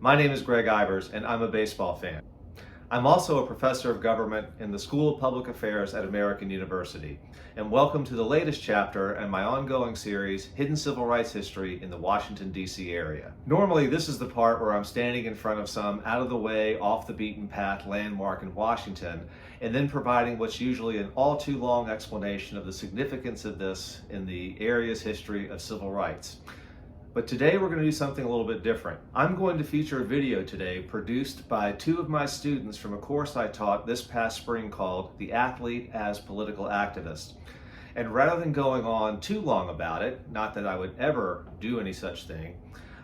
My name is Gregg Ivers, and I'm a baseball fan. I'm also a professor of government in the School of Public Affairs at American University. And welcome to the latest chapter in my ongoing series, Hidden Civil Rights History in the Washington, D.C. area. Normally, this is the part where I'm standing in front of some out-of-the-way, off-the-beaten-path landmark in Washington, and then providing what's usually an all-too-long explanation of the significance of this in the area's history of civil rights. But today we're going to do something a little bit different. I'm going to feature a video today produced by two of my students from a course I taught this past spring called The Athlete as Political Activist. And rather than going on too long about it, not that I would ever do any such thing,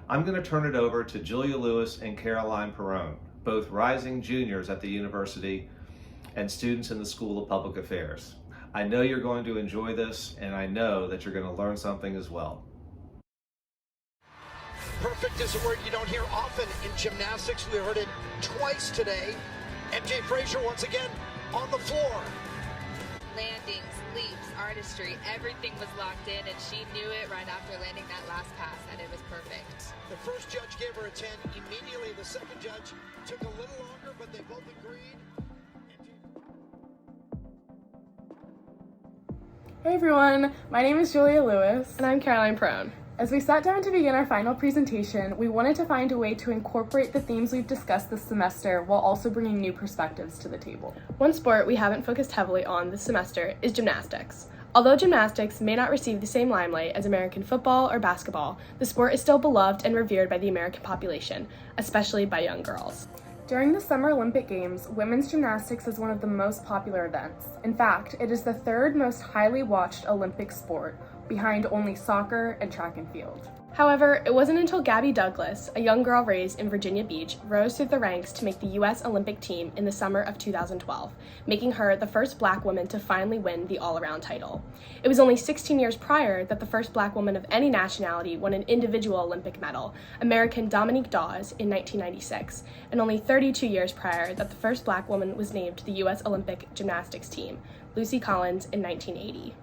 I'm going to turn it over to Julia Lewis and Caroline Pirrone, both rising juniors at the university and students in the School of Public Affairs. I know you're going to enjoy this, and I know that you're going to learn something as well. Perfect is a word you don't hear often in gymnastics. We heard it twice today. eMjae Frazier once again on the floor. Landings, leaps, artistry, everything was locked in, and she knew it right after landing that last pass, and it was perfect. The first judge gave her a 10 immediately. The second judge took a little longer, but they both agreed. Hey everyone, my name is Julia Lewis. And I'm Caroline Pirrone. As we sat down to begin our final presentation, we wanted to find a way to incorporate the themes we've discussed this semester while also bringing new perspectives to the table. One sport we haven't focused heavily on this semester is gymnastics. Although gymnastics may not receive the same limelight as American football or basketball, the sport is still beloved and revered by the American population, especially by young girls. During the Summer Olympic Games, women's gymnastics is one of the most popular events. In fact, it is the third most highly watched Olympic sport, behind only soccer and track and field. However, it wasn't until Gabby Douglas, a young girl raised in Virginia Beach, rose through the ranks to make the U.S. Olympic team in the summer of 2012, making her the first Black woman to finally win the all-around title. It was only 16 years prior that the first Black woman of any nationality won an individual Olympic medal, American Dominique Dawes in 1996, and only 32 years prior that the first Black woman was named to the U.S. Olympic gymnastics team, Lucy Collins in 1980.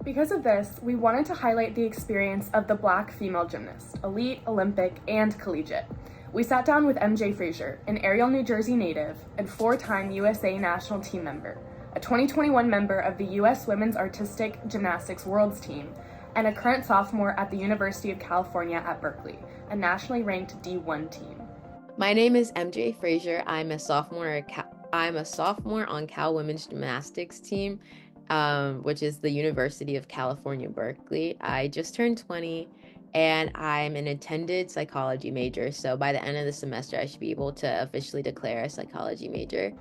Because of this, we wanted to highlight the experience of the Black female gymnast, elite, Olympic, and collegiate. We sat down with eMjae Frazier, an Ariel, New Jersey native and four-time USA national team member, a 2021 member of the U.S. Women's Artistic Gymnastics Worlds team, and a current sophomore at the University of California-Berkeley, a nationally ranked D1 team. My name is eMjae Frazier. I'm a sophomore on Cal Women's Gymnastics team, which is the University of California-Berkeley. I just turned 20 and I'm an attended psychology major. So by the end of the semester, I should be able to officially declare a psychology major.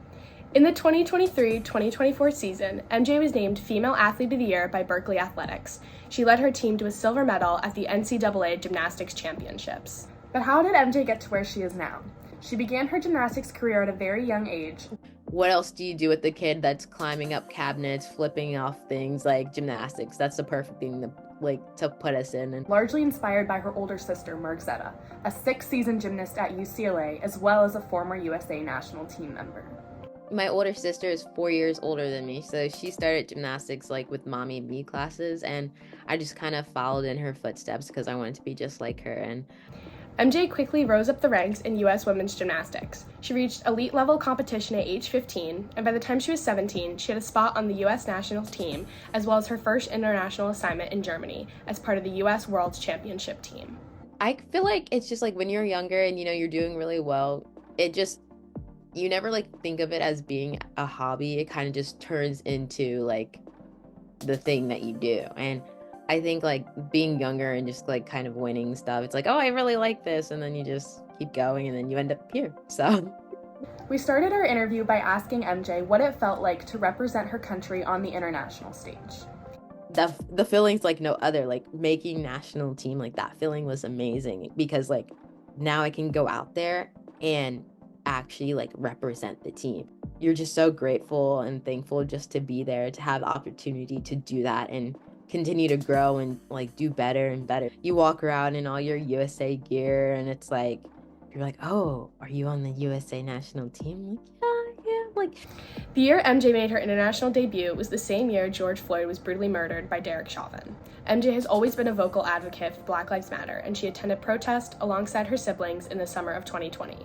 In the 2023-2024 season, eMjae was named Female Athlete of the Year by Berkeley Athletics. She led her team to a silver medal at the NCAA Gymnastics Championships. But how did eMjae get to where she is now? She began her gymnastics career at a very young age. What else do you do with the kid that's climbing up cabinets, flipping off things? Like gymnastics? That's the perfect thing to put us in. And largely inspired by her older sister, Mergzetta, a 6-season gymnast at UCLA, as well as a former USA national team member. My older sister is 4 years older than me, so she started gymnastics with mommy and me classes, and I just kind of followed in her footsteps because I wanted to be just like her. And eMjae quickly rose up the ranks in U.S. women's gymnastics. She reached elite-level competition at age 15, and by the time she was 17, she had a spot on the U.S. national team, as well as her first international assignment in Germany as part of the U.S. World Championship team. I feel like it's just when you're younger and you're doing really well, you never think of it as being a hobby. It kind of just turns into the thing that you do. And I think being younger and just kind of winning stuff, it's oh, I really like this, and then you just keep going and then you end up here. So we started our interview by asking eMjae what it felt like to represent her country on the international stage. The feeling's no other. Making national team, that feeling was amazing because now I can go out there and actually represent the team. You're just so grateful and thankful just to be there, to have the opportunity to do that and continue to grow and do better and better. You walk around in all your USA gear and it's you're oh, are you on the USA national team? Yeah, Like, the year MJ made her international debut was the same year George Floyd was brutally murdered by Derek Chauvin. MJ has always been a vocal advocate for Black Lives Matter, and she attended protest alongside her siblings in the summer of 2020.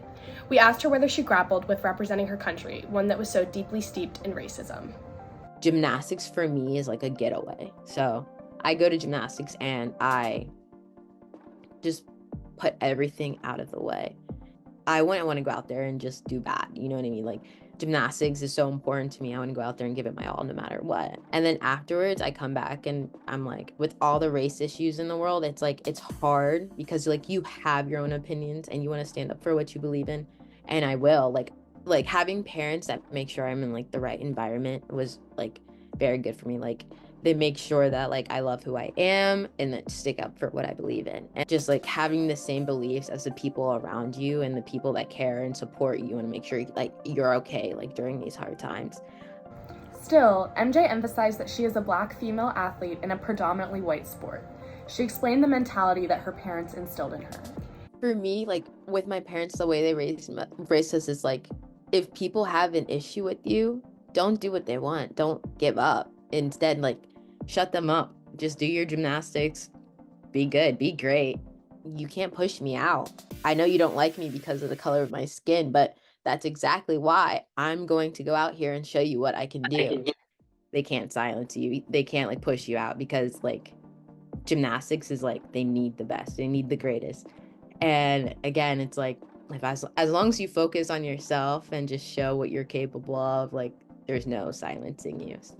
We asked her whether she grappled with representing her country, one that was so deeply steeped in racism. Gymnastics for me is like a getaway. So I go to gymnastics and I just put everything out of the way. I wouldn't want to go out there and just do bad. You know what I mean? Like, gymnastics is so important to me. I want to go out there and give it my all no matter what. And then afterwards, I come back and I'm like, with all the race issues in the world, it's like, it's hard because like you have your own opinions and you want to stand up for what you believe in. And I will. Like having parents that make sure I'm in like the right environment was like very good for me. Like, they make sure that like I love who I am and that stick up for what I believe in. And just like having the same beliefs as the people around you and the people that care and support you and make sure like you're okay like during these hard times. Still, MJ emphasized that she is a Black female athlete in a predominantly white sport. She explained the mentality that her parents instilled in her. For me, like with my parents, the way they raised us is like, if people have an issue with you, don't do what they want. Don't give up. Instead, like, shut them up. Just do your gymnastics. Be good. Be great. You can't push me out. I know you don't like me because of the color of my skin, but that's exactly why I'm going to go out here and show you what I can do. They can't silence you. They can't like push you out because like gymnastics is like, they need the best. They need the greatest. And again, it's like, if as long as you focus on yourself and just show what you're capable of, like, there's no silencing you. So.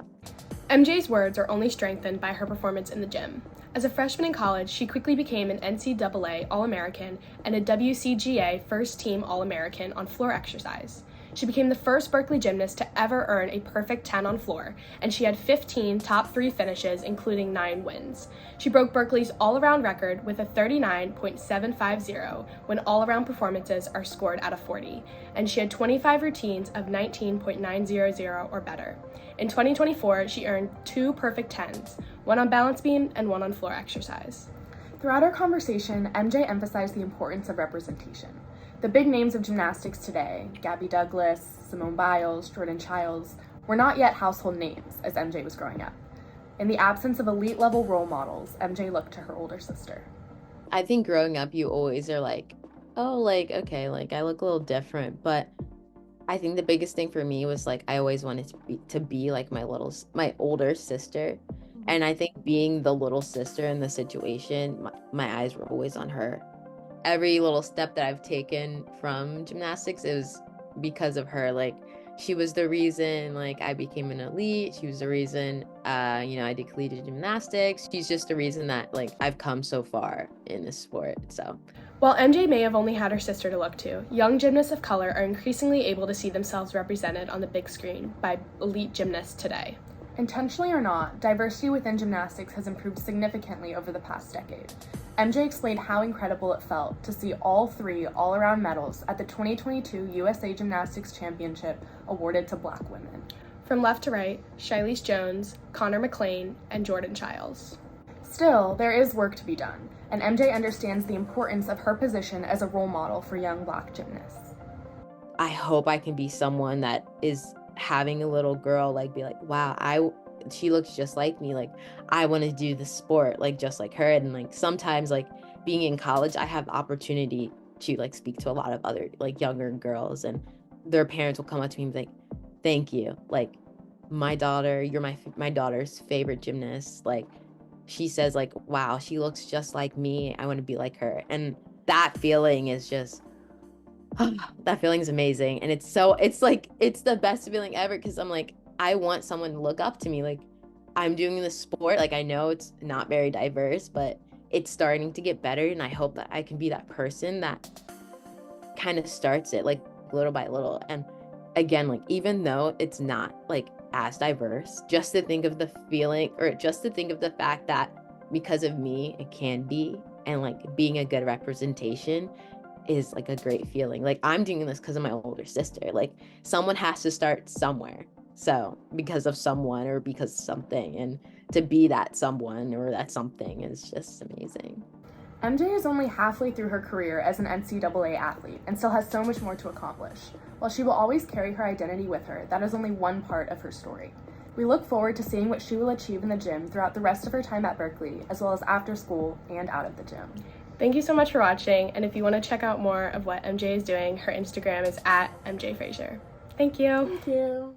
MJ's words are only strengthened by her performance in the gym. As a freshman in college, she quickly became an NCAA All-American and a WCGA First-Team All-American on floor exercise. She became the first Berkeley gymnast to ever earn a perfect 10 on floor, and she had 15 top 3 finishes, including 9 wins. She broke Berkeley's all-around record with a 39.750 when all-around performances are scored out of 40, and she had 25 routines of 19.900 or better. In 2024, she earned 2 perfect 10s, one on balance beam and one on floor exercise. Throughout our conversation, MJ emphasized the importance of representation. The big names of gymnastics today, Gabby Douglas, Simone Biles, Jordan Childs, were not yet household names as MJ was growing up. In the absence of elite-level role models, MJ looked to her older sister. I think growing up, you always are like, oh, like, okay, like, I look a little different. But I think the biggest thing for me was, like, I always wanted to be like my older sister. And I think being the little sister in the situation, my eyes were always on her. Every little step that I've taken from gymnastics is because of her. Like, she was the reason, like, I became an elite. She was the reason, I did collegiate gymnastics. She's just the reason that, like, I've come so far in this sport, so. While MJ may have only had her sister to look to, young gymnasts of color are increasingly able to see themselves represented on the big screen by elite gymnasts today. Intentionally or not, diversity within gymnastics has improved significantly over the past decade. MJ explained how incredible it felt to see all 3 all-around medals at the 2022 USA Gymnastics Championship awarded to Black women. From left to right, Shilese Jones, Connor McLean, and Jordan Childs. Still, there is work to be done, and MJ understands the importance of her position as a role model for young Black gymnasts. I hope I can be someone that is having a little girl, like, be like, wow, she looks just like me, like, I want to do the sport like just like her. And like sometimes, like, being in college, I have the opportunity to like speak to a lot of other like younger girls, and their parents will come up to me and be like, thank you, like, my daughter, you're my daughter's favorite gymnast, like, she says like, wow, she looks just like me, I want to be like her. And that feeling is just that feeling is amazing. And it's the best feeling ever, because I'm like, I want someone to look up to me. Like, I'm doing this sport, like, I know it's not very diverse, but it's starting to get better, and I hope that I can be that person that kind of starts it, like, little by little. And again, like, even though it's not like as diverse, just to think of the feeling, or just to think of the fact that because of me it can be, and like being a good representation is like a great feeling. Like, I'm doing this because of my older sister. Like, someone has to start somewhere, so because of someone or because of something, and to be that someone or that something is just amazing. MJ is only halfway through her career as an NCAA athlete and still has so much more to accomplish. While she will always carry her identity with her, that is only one part of her story. We look forward to seeing what she will achieve in the gym throughout the rest of her time at Berkeley, as well as after school and out of the gym. Thank you so much for watching, and if you want to check out more of what MJ is doing, her Instagram is @MJ Frazier. Thank you. Thank you.